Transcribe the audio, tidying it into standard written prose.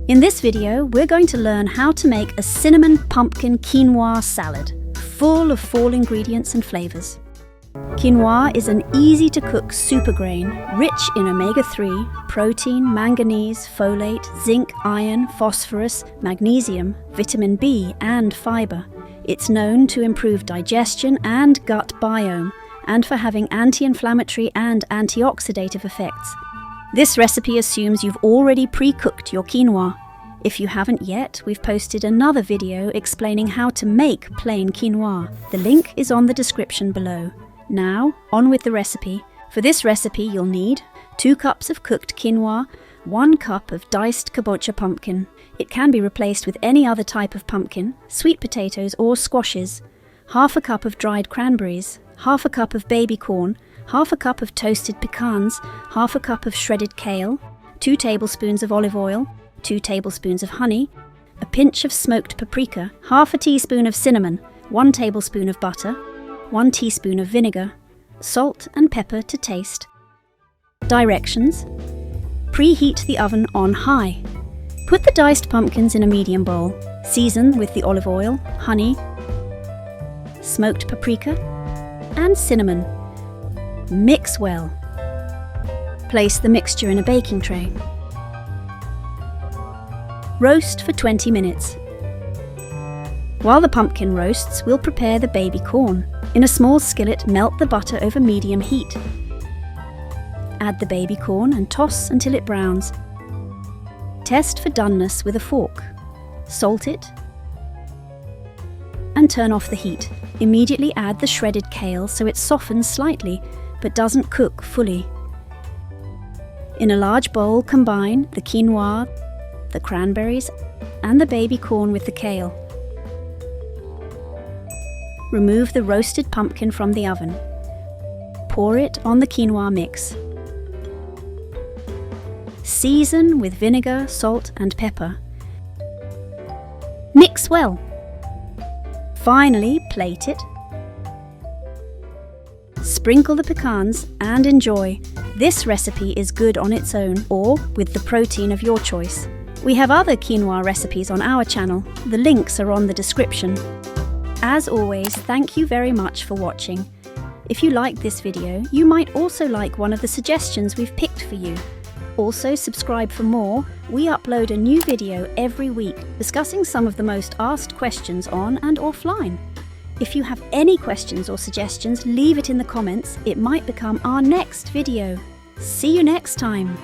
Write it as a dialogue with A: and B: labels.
A: In this video, we're going to learn how to make a cinnamon pumpkin quinoa salad, full of fall ingredients and flavors. Quinoa is an easy-to-cook super grain, rich in omega-3, protein, manganese, folate, zinc, iron, phosphorus, magnesium, vitamin B, and fiber. It's known to improve digestion and gut biome, and for having anti-inflammatory and antioxidative effects. This recipe assumes you've already pre-cooked your quinoa. If you haven't yet, we've posted another video explaining how to make plain quinoa. The link is on the description below. Now, on with the recipe. For this recipe, you'll need 2 cups of cooked quinoa, 1 cup of diced kabocha pumpkin. It can be replaced with any other type of pumpkin, sweet potatoes or squashes, half a cup of dried cranberries, half a cup of baby corn, half a cup of toasted pecans, half a cup of shredded kale, 2 tablespoons of olive oil, 2 tablespoons of honey, a pinch of smoked paprika, half a teaspoon of cinnamon, 1 tablespoon of butter, 1 teaspoon of vinegar, salt and pepper to taste. Directions: preheat the oven on high. Put the diced pumpkins in a medium bowl. Season with the olive oil, honey, smoked paprika, and cinnamon. Mix well. Place the mixture in a baking tray. Roast for 20 minutes. While the pumpkin roasts, we'll prepare the baby corn. In a small skillet, melt the butter over medium heat. Add the baby corn and toss until it browns. Test for doneness with a fork. Salt it and turn off the heat. Immediately add the shredded kale so it softens slightly but doesn't cook fully. In a large bowl, combine the quinoa, the cranberries, and the baby corn with the kale. Remove the roasted pumpkin from the oven. Pour it on the quinoa mix. Season with vinegar, salt, and pepper. Mix well. Finally, plate it. Sprinkle the pecans and enjoy. This recipe is good on its own or with the protein of your choice. We have other quinoa recipes on our channel. The links are on the description. As always, thank you very much for watching. If you liked this video, you might also like one of the suggestions we've picked for you. Also, subscribe for more. We upload a new video every week discussing some of the most asked questions on and offline. If you have any questions or suggestions, leave it in the comments. It might become our next video. See you next time.